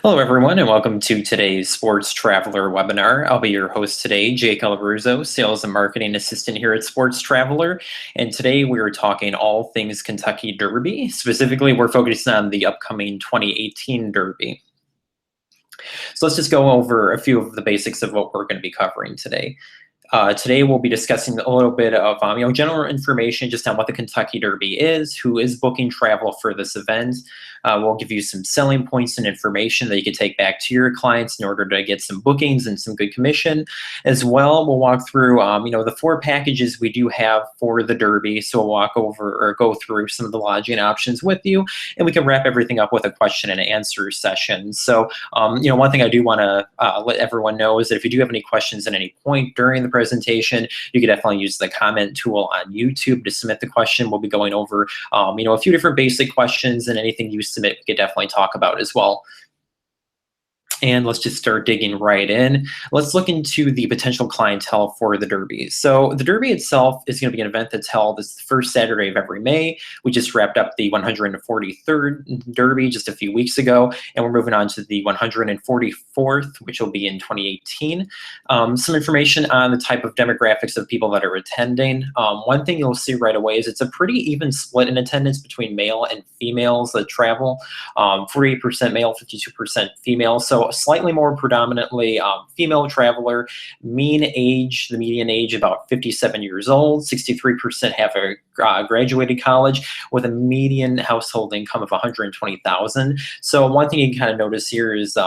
Hello, everyone, and welcome to today's Sports Traveler webinar. I'll be your host today, Jake Alvarzo, Sales and Marketing Assistant here at Sports Traveler. And today we are talking all things Kentucky Derby. Specifically, we're focusing on the upcoming 2018 Derby. So let's just go over a few of the basics of what we're going to be covering today. Today we'll be discussing a little bit of general information just on what the Kentucky Derby is, who is booking travel for this event. We'll give you some selling points and information that you can take back to your clients in order to get some bookings and some good commission. As well, we'll walk through the four packages we do have for the Derby. So we'll walk over or go through some of the lodging options with you, and we can wrap everything up with a question and answer session. So one thing I do want to let everyone know is that if you do have any questions at any point during the presentation, you can definitely use the comment tool on YouTube to submit the question. We'll be going over a few different basic questions, and anything you submit we could definitely talk about as well. And let's just start digging right in. Let's look into the potential clientele for the Derby. So the Derby itself is going to be an event that's held this the first Saturday of every May. We just wrapped up the 143rd Derby just a few weeks ago, and we're moving on to the 144th, which will be in 2018. Some information on the type of demographics of people that are attending. One thing you'll see right away is it's a pretty even split in attendance between male and females that travel. 48% male, 52% female. So slightly more predominantly female traveler. Mean age, the median age, about 57 years old. 63% have graduated college with a median household income of 120,000. So one thing you can kind of notice here is,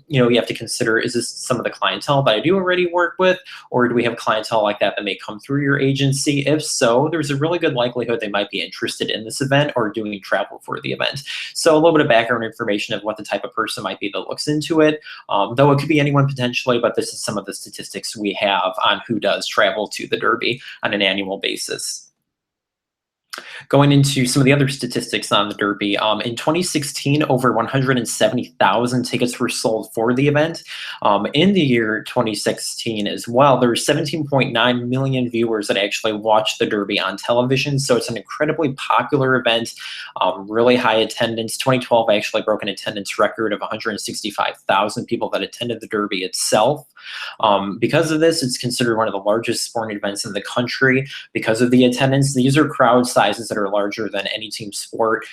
you have to consider, is this some of the clientele that I do already work with, or do we have clientele like that that may come through your agency? If so, there's a really good likelihood they might be interested in this event or doing travel for the event. So a little bit of background information of what the type of person might be that looks into it. Though it could be anyone potentially, but this is some of the statistics we have on who does travel to the Derby on an annual basis. Going into some of the other statistics on the Derby, in 2016, over 170,000 tickets were sold for the event. In the year 2016 as well, there were 17.9 million viewers that actually watched the Derby on television. So it's an incredibly popular event, really high attendance. 2012 actually broke an attendance record of 165,000 people that attended the Derby itself. Because of this, it's considered one of the largest sporting events in the country because of the attendance. These are crowd sizes that are larger than any team sport.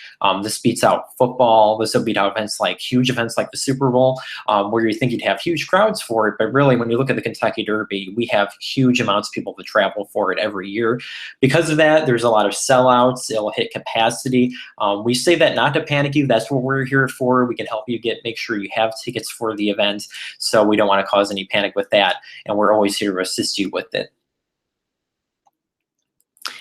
This beats out football. This will beat out huge events like the Super Bowl, where you think you'd have huge crowds for it. But really, when you look at the Kentucky Derby, we have huge amounts of people that travel for it every year. Because of that, there's a lot of sellouts. It'll hit capacity. We say that not to panic you. That's what we're here for. We can help you make sure you have tickets for the event. So we don't want to cause any panic with that. And we're always here to assist you with it.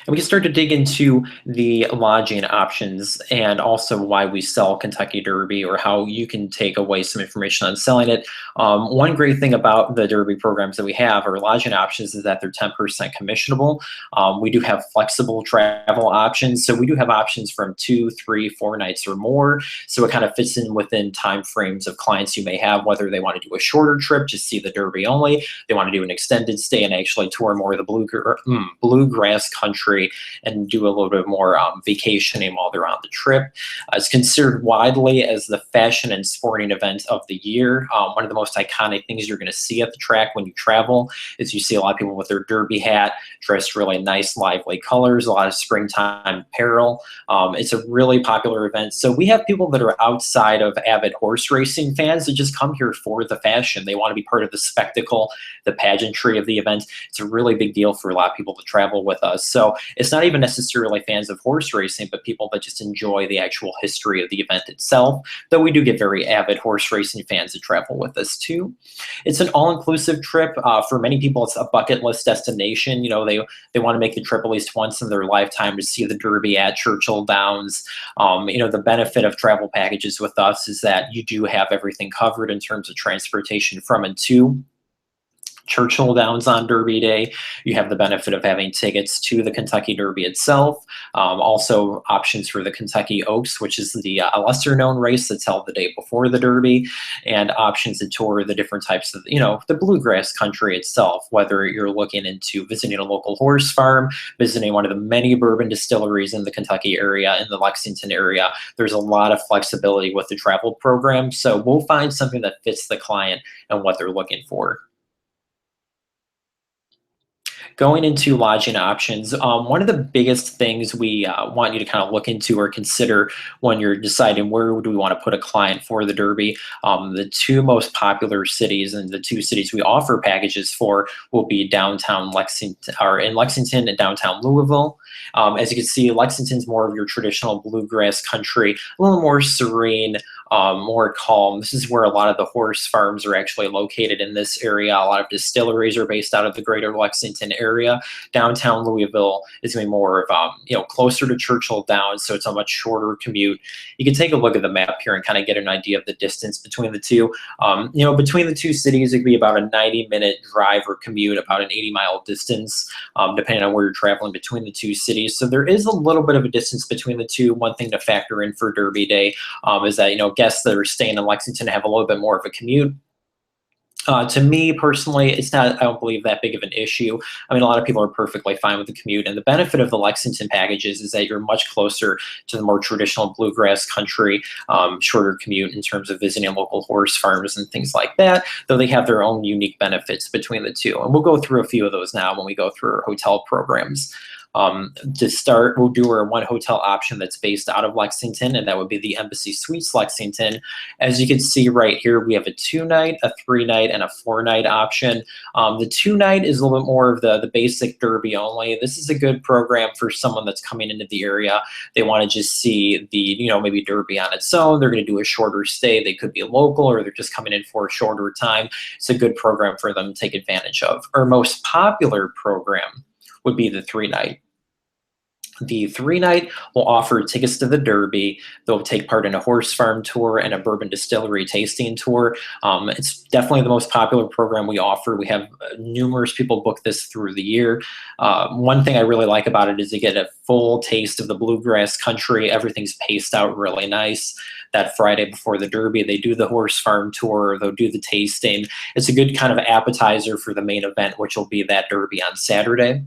And we can start to dig into the lodging options and also why we sell Kentucky Derby, or how you can take away some information on selling it. One great thing about the Derby programs that we have, our lodging options, is that they're 10% commissionable. We do have flexible travel options. So we do have options from 2, 3, 4 nights or more. So it kind of fits in within time frames of clients you may have, whether they want to do a shorter trip, just see the Derby only, they want to do an extended stay and actually tour more of the bluegrass country and do a little bit more vacationing while they're on the trip. It's considered widely as the fashion and sporting event of the year. One of the most iconic things you're going to see at the track when you travel is you see a lot of people with their derby hat, dressed really nice, lively colors, a lot of springtime apparel. It's a really popular event. So we have people that are outside of avid horse racing fans that just come here for the fashion. They want to be part of the spectacle, the pageantry of the event. It's a really big deal for a lot of people to travel with us. So it's not even necessarily fans of horse racing, but people that just enjoy the actual history of the event itself, though we do get very avid horse racing fans that travel with us too. It's an all-inclusive trip. For many people, it's a bucket list destination. They want to make the trip at least once in their lifetime to see the Derby at Churchill Downs. The benefit of travel packages with us is that you do have everything covered in terms of transportation from and to. Churchill Downs on Derby Day. You have the benefit of having tickets to the Kentucky Derby itself. Also, options for the Kentucky Oaks, which is the lesser known race that's held the day before the Derby, and options to tour the different types of, the bluegrass country itself, whether you're looking into visiting a local horse farm, visiting one of the many bourbon distilleries in the Kentucky area, in the Lexington area. There's a lot of flexibility with the travel program. So we'll find something that fits the client and what they're looking for. Going into lodging options, one of the biggest things we want you to kind of look into or consider when you're deciding where do we want to put a client for the Derby, the two most popular cities and the two cities we offer packages for will be downtown Lexington, or in Lexington and downtown Louisville. As you can see, Lexington's more of your traditional bluegrass country, a little more serene, more calm. This is where a lot of the horse farms are actually located in this area. A lot of distilleries are based out of the greater Lexington area. Downtown Louisville is going to be more of, closer to Churchill Downs, so it's a much shorter commute. You can take a look at the map here and kind of get an idea of the distance between the two. Between the two cities, it could be about a 90-minute drive or commute, about an 80-mile distance, depending on where you're traveling between the two cities. So there is a little bit of a distance between the two. One thing to factor in for Derby Day is that, guests that are staying in Lexington have a little bit more of a commute. To me personally, it's not, I don't believe, that big of an issue. I mean, a lot of people are perfectly fine with the commute. And the benefit of the Lexington packages is that you're much closer to the more traditional bluegrass country, shorter commute in terms of visiting local horse farms and things like that, though they have their own unique benefits between the two. And we'll go through a few of those now when we go through our hotel programs. To start, we'll do our one hotel option that's based out of Lexington, and that would be the Embassy Suites Lexington. As you can see right here, we have a 2-night, a 3-night, and a 4-night option. The 2-night is a little bit more of the basic Derby only. This is a good program for someone that's coming into the area. They want to just see the, maybe Derby on its own. They're going to do a shorter stay. They could be local, or they're just coming in for a shorter time. It's a good program for them to take advantage of. Our most popular program would be the 3-night. The 3-night will offer tickets to the Derby. They'll take part in a horse farm tour and a bourbon distillery tasting tour. It's definitely the most popular program we offer. We have numerous people book this through the year. One thing I really like about it is you get a full taste of the bluegrass country. Everything's paced out really nice. That Friday before the Derby, they do the horse farm tour, they'll do the tasting. It's a good kind of appetizer for the main event, which will be that Derby on Saturday.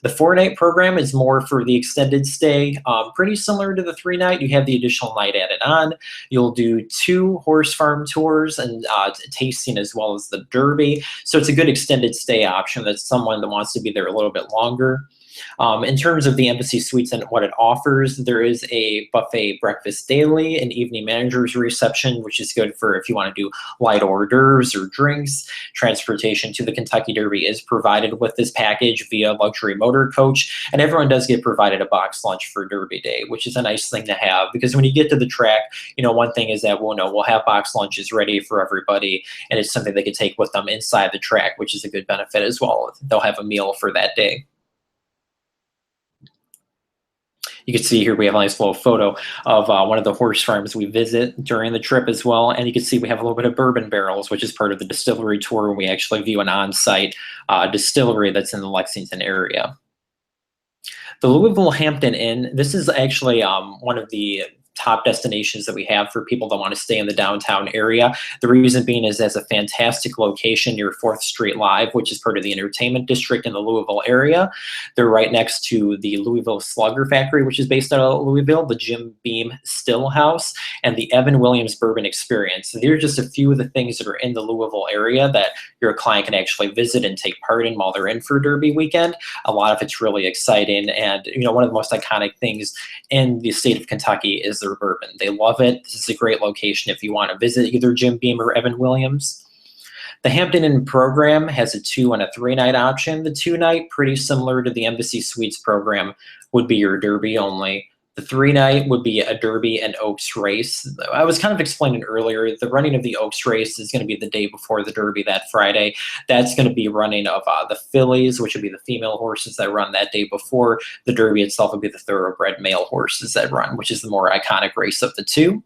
The 4-night program is more for the extended stay, pretty similar to the 3-night. You have the additional night added on. You'll do 2 horse farm tours and tasting as well as the Derby. So it's a good extended stay option. That's someone that wants to be there a little bit longer. In terms of the Embassy Suites and what it offers, there is a buffet breakfast daily, an evening manager's reception, which is good for if you want to do light hors d'oeuvres or drinks. Transportation to the Kentucky Derby is provided with this package via luxury motor coach, and everyone does get provided a box lunch for Derby Day, which is a nice thing to have, because when you get to the track, one thing is that we'll have box lunches ready for everybody, and it's something they can take with them inside the track, which is a good benefit as well. They'll have a meal for that day. You can see here we have a nice little photo of one of the horse farms we visit during the trip as well. And you can see we have a little bit of bourbon barrels, which is part of the distillery tour. And we actually view an on-site distillery that's in the Lexington area. The Louisville Hampton Inn, this is actually one of the top destinations that we have for people that want to stay in the downtown area. The reason being is as a fantastic location near 4th Street Live, which is part of the entertainment district in the Louisville area. They're right next to the Louisville Slugger Factory, which is based out of Louisville, the Jim Beam Still House, and the Evan Williams Bourbon Experience. So these are just a few of the things that are in the Louisville area that your client can actually visit and take part in while they're in for Derby weekend. A lot of it's really exciting, and one of the most iconic things in the state of Kentucky is their bourbon. They love it. This is a great location if you want to visit either Jim Beam or Evan Williams. The Hampton Inn program has a 2- and a 3-night option. The 2-night, pretty similar to the Embassy Suites program, would be your Derby only. The 3-night would be a Derby and Oaks race. I was kind of explaining earlier, the running of the Oaks race is going to be the day before the Derby that Friday. That's going to be running of the fillies, which would be the female horses that run that day before. The Derby itself would be the thoroughbred male horses that run, which is the more iconic race of the two.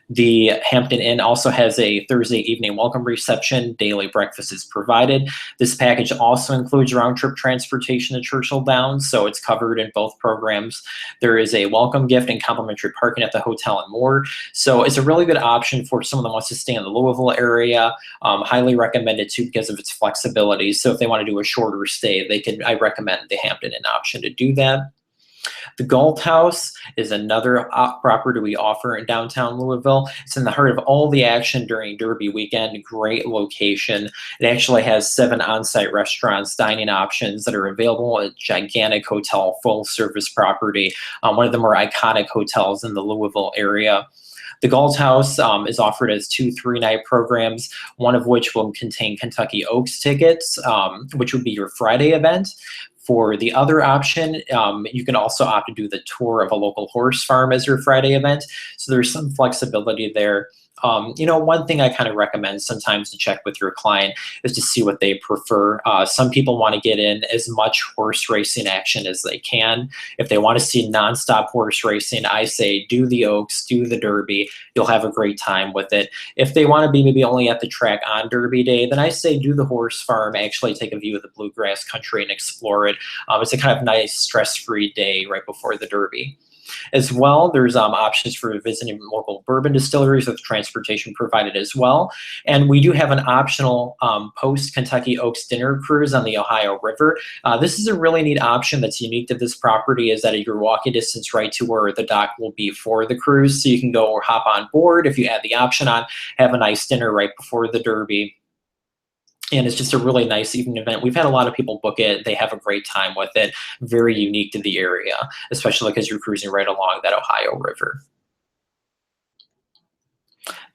The Hampton Inn also has a Thursday evening welcome reception. Daily breakfast is provided. This package also includes round-trip transportation to Churchill Downs, so it's covered in both programs. There is a welcome gift and complimentary parking at the hotel and more. So it's a really good option for someone that wants to stay in the Louisville area. Highly recommend it too because of its flexibility. So if they want to do a shorter stay, I recommend the Hampton Inn option to do that. The Galt House is another property we offer in downtown Louisville. It's in the heart of all the action during Derby weekend. Great location. It actually has 7 on-site restaurants, dining options that are available. A gigantic hotel, full-service property. One of the more iconic hotels in the Louisville area. The Galt House is offered as 2 3-night programs, one of which will contain Kentucky Oaks tickets, which would be your Friday event. For the other option, you can also opt to do the tour of a local horse farm as your Friday event. So there's some flexibility there. One thing I kind of recommend sometimes to check with your client is to see what they prefer. Some people want to get in as much horse racing action as they can. If they want to see nonstop horse racing, I say do the Oaks, do the Derby. You'll have a great time with it. If they want to be maybe only at the track on Derby day, then I say do the horse farm, actually take a view of the bluegrass country and explore it. It's a kind of nice stress-free day right before the Derby. As well, there's options for visiting local bourbon distilleries with transportation provided as well. And we do have an optional post-Kentucky Oaks dinner cruise on the Ohio River. This is a really neat option that's unique to this property, is that you're walking distance right to where the dock will be for the cruise. So you can go or hop on board if you add the option on, have a nice dinner right before the Derby. And it's just a really nice evening event. We've had a lot of people book it. They have a great time with it. Very unique to the area, especially because you're cruising right along that Ohio River.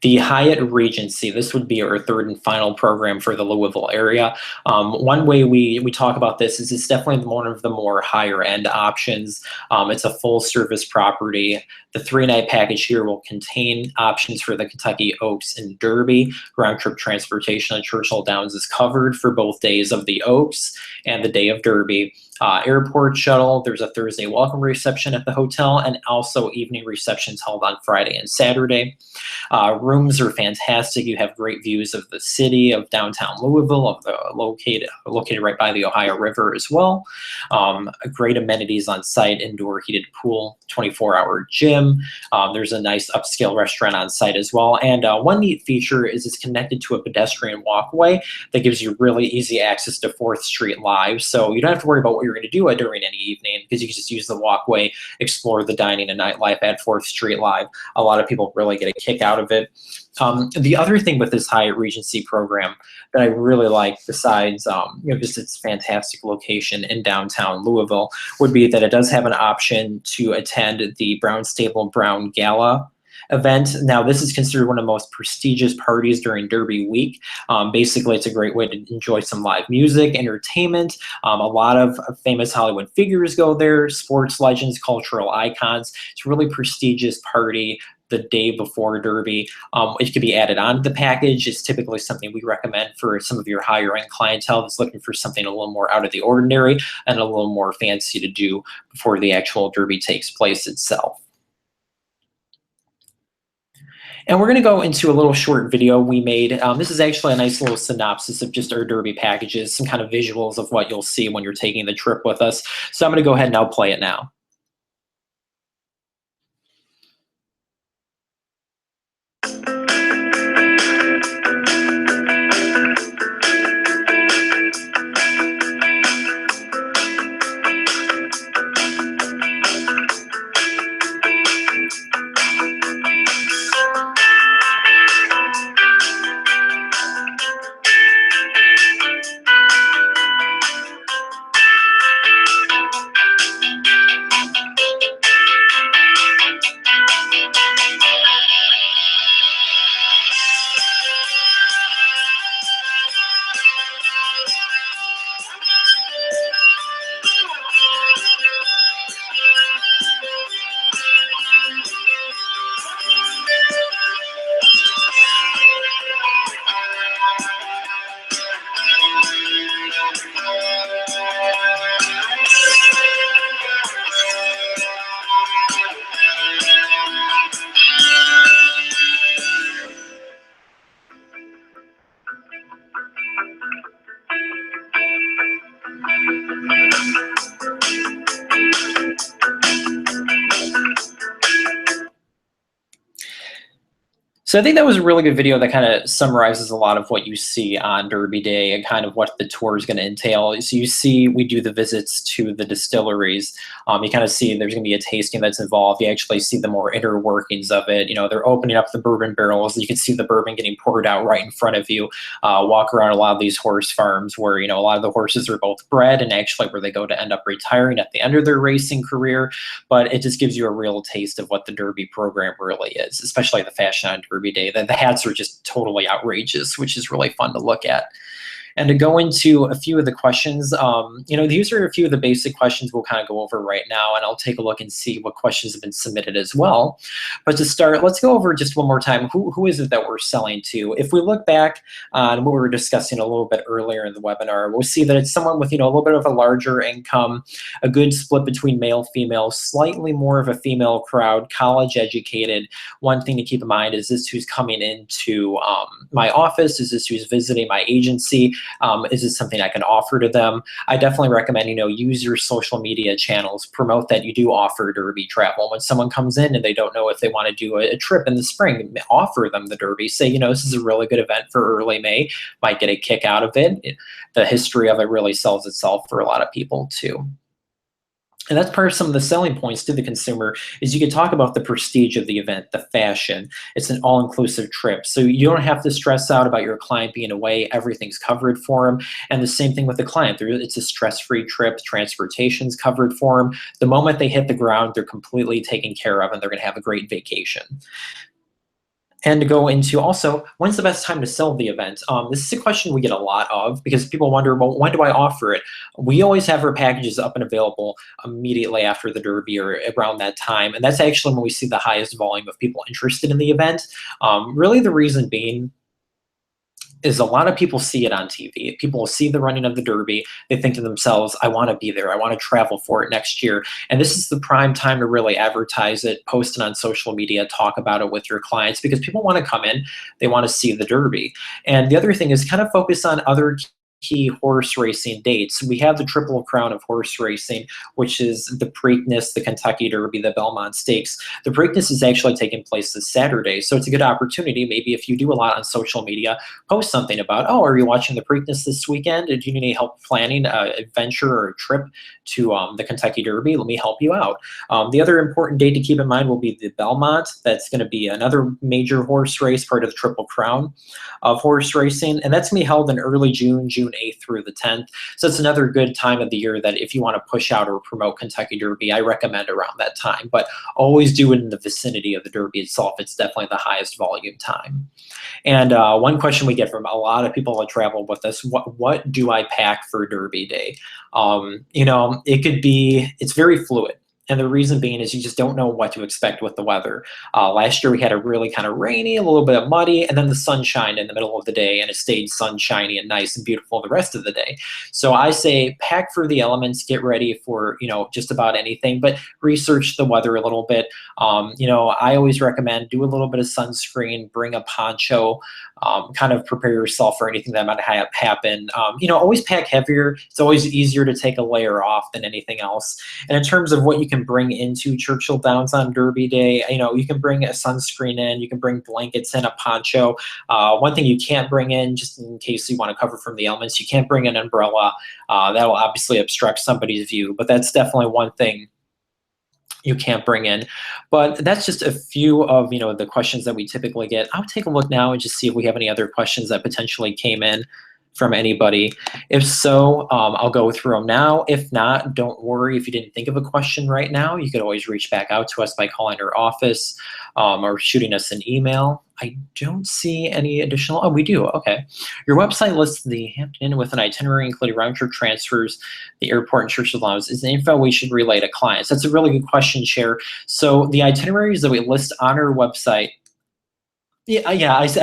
The Hyatt Regency, this would be our 3rd and final program for the Louisville area. One way we talk about this is it's definitely one of the more higher end options. It's a full service property. The 3-night package here will contain options for the Kentucky Oaks and Derby. Round trip transportation to Churchill Downs is covered for both days of the Oaks and the day of Derby. Airport shuttle, there's a Thursday welcome reception at the hotel, and also evening receptions held on Friday and Saturday. Rooms are fantastic. You have great views of the city, of downtown Louisville, located right by the Ohio River as well. Great amenities on site, indoor heated pool, 24-hour gym. There's a nice upscale restaurant on site as well. And one neat feature is it's connected to a pedestrian walkway that gives you really easy access to 4th Street Live. So you don't have to worry about what you're going to do during any evening, because you can just use the walkway, explore the dining and nightlife at 4th Street Live. A lot of people really get a kick out of it. The other thing with this Hyatt Regency program that I really like, besides just its fantastic location in downtown Louisville, would be that it does have an option to attend the Brown Stable Brown Gala event. Now, this is considered one of the most prestigious parties during Derby week. Basically, it's a great way to enjoy some live music, entertainment. A lot of famous Hollywood figures go there, sports legends, cultural icons. It's a really prestigious party the day before Derby. It could be added on to the package. It's typically something we recommend for some of your higher end clientele that's looking for something a little more out of the ordinary and a little more fancy to do before the actual Derby takes place itself. And we're going to go into a little short video we made. This is actually a nice little synopsis of just our Derby packages, some kind of visuals of what you'll see when you're taking the trip with us. So I'm going to go ahead and I'll play it now. So I think that was a really good video that kind of summarizes a lot of what you see on Derby Day and kind of what the tour is going to entail. So you see, we do the visits to the distilleries. You kind of see there's going to be a tasting that's involved. You actually see the more inner workings of it. You know, they're opening up the bourbon barrels. You can see the bourbon getting poured out right in front of you. Walk around a lot of these horse farms where, you know, a lot of the horses are both bred and actually where they go to end up retiring at the end of their racing career. But it just gives you a real taste of what the Derby program really is, especially the fashion on Derby Day. The hats are just totally outrageous, which is really fun to look at. And to go into a few of the questions, you know, these are a few of the basic questions we'll kind of go over right now, and I'll take a look and see what questions have been submitted as well. But to start, let's go over just one more time, who is it that we're selling to? If we look back on what we were discussing a little bit earlier in the webinar, we'll see that it's someone with, you know, a little bit of a larger income, a good split between male, female, slightly more of a female crowd, college educated. One thing to keep in mind is this who's coming into my office, is this who's visiting my agency. Is this something I can offer to them? I definitely recommend, you know, use your social media channels, promote that you do offer Derby travel. When someone comes in and they don't know if they want to do a trip in the spring, offer them the Derby. Say, you know, this is a really good event for early May, might get a kick out of it. The history of it really sells itself for a lot of people too. And that's part of some of the selling points to the consumer is you can talk about the prestige of the event, the fashion. It's an all-inclusive trip. So you don't have to stress out about your client being away. Everything's covered for them. And the same thing with the client. It's a stress-free trip. Transportation's covered for them. The moment they hit the ground, they're completely taken care of and they're going to have a great vacation. And to go into also, when's the best time to sell the event? This is a question we get a lot of because people wonder, well, when do I offer it? We always have our packages up and available immediately after the Derby or around that time. And that's actually when we see the highest volume of people interested in the event. Really the reason being is a lot of people see it on TV. People will see the running of the Derby. They think to themselves, I want to be there. I want to travel for it next year. And this is the prime time to really advertise it, post it on social media, talk about it with your clients because people want to come in. They want to see the Derby. And the other thing is kind of focus on other key horse racing dates. We have the Triple Crown of horse racing, which is the Preakness, the Kentucky Derby, the Belmont Stakes. The Preakness is actually taking place this Saturday, so it's a good opportunity. Maybe if you do a lot on social media, post something about, oh, are you watching the Preakness this weekend? Do you need any help planning an adventure or a trip to the Kentucky Derby? Let me help you out. The other important date to keep in mind will be the Belmont. That's going to be another major horse race, part of the Triple Crown of horse racing, and that's going to be held in early June 8th through the 10th. So it's another good time of the year that if you want to push out or promote Kentucky Derby, I recommend around that time, but always do it in the vicinity of the Derby itself. It's definitely the highest volume time. And one question we get from a lot of people that travel with us, what do I pack for Derby Day? You know, it's very fluid. And the reason being is you just don't know what to expect with the weather. Last year we had a really kind of rainy, a little bit of muddy, and then the sun shined in the middle of the day, and it stayed sunshiny and nice and beautiful the rest of the day. So I say pack for the elements, get ready for, you know, just about anything, but research the weather a little bit. You know, I always recommend do a little bit of sunscreen, bring a poncho, kind of prepare yourself for anything that might happen. You know, always pack heavier. It's always easier to take a layer off than anything else. And in terms of what you can bring into Churchill Downs on Derby Day, you know, you can bring a sunscreen in, you can bring blankets in, a poncho. One thing you can't bring in, just in case you want to cover from the elements, you can't bring an umbrella. That will obviously obstruct somebody's view, but that's definitely one thing you can't bring in. But that's just a few of, you know, the questions that we typically get. I'll take a look now and just see if we have any other questions that potentially came in from anybody. If so, I'll go through them now. If not, don't worry. If you didn't think of a question right now, you could always reach back out to us by calling our office or shooting us an email. I don't see any additional. Oh, we do. Okay. Your website lists the Hampton Inn with an itinerary including round-trip transfers, the airport, and Churchill Downs. Is the info we should relay to clients? That's a really good question, Cher. So the itineraries that we list on our website. Yeah, I see.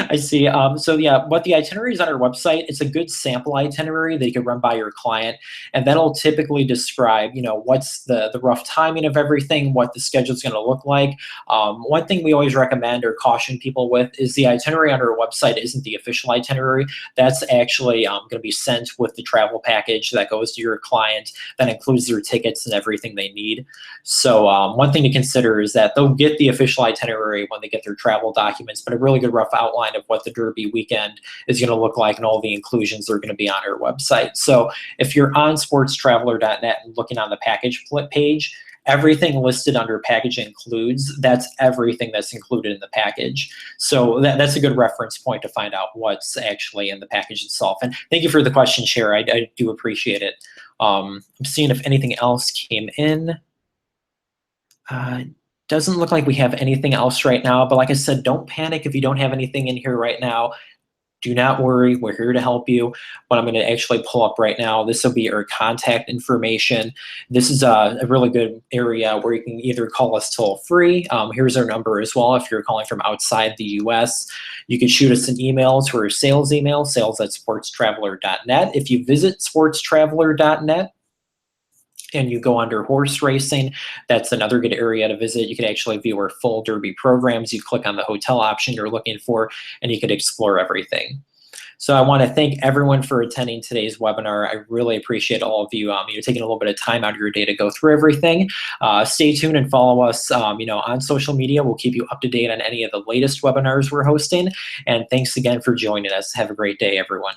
I see. So yeah, what the itinerary is on our website, it's a good sample itinerary that you can run by your client, and that'll typically describe, you know, what's the rough timing of everything, what the schedule is going to look like. One thing we always recommend or caution people with is the itinerary on our website isn't the official itinerary. That's actually going to be sent with the travel package that goes to your client that includes their tickets and everything they need. So one thing to consider is that they'll get the official itinerary when they get their travel travel documents, but a really good rough outline of what the Derby weekend is going to look like and all the inclusions that are going to be on our website. So if you're on sportstraveler.net and looking on the package page, everything listed under package includes, that's everything that's included in the package. So that's a good reference point to find out what's actually in the package itself. And thank you for the question, Cher. I do appreciate it. I'm seeing if anything else came in. Doesn't look like we have anything else right now, but like I said, don't panic if you don't have anything in here right now. Do not worry, we're here to help you. What I'm going to actually pull up right now, this will be our contact information. This is a really good area where you can either call us toll free. Here's our number as well. If you're calling from outside the US, you can shoot us an email to our sales email, sales@sportstraveler.net. If you visit sportstraveler.net, and you go under horse racing, that's another good area to visit. You could actually view our full Derby programs. You click on the hotel option you're looking for, and you could explore everything. So I want to thank everyone for attending today's webinar. I really appreciate all of you, taking a little bit of time out of your day to go through everything. Stay tuned and follow us, on social media. We'll keep you up to date on any of the latest webinars we're hosting. And thanks again for joining us. Have a great day, everyone.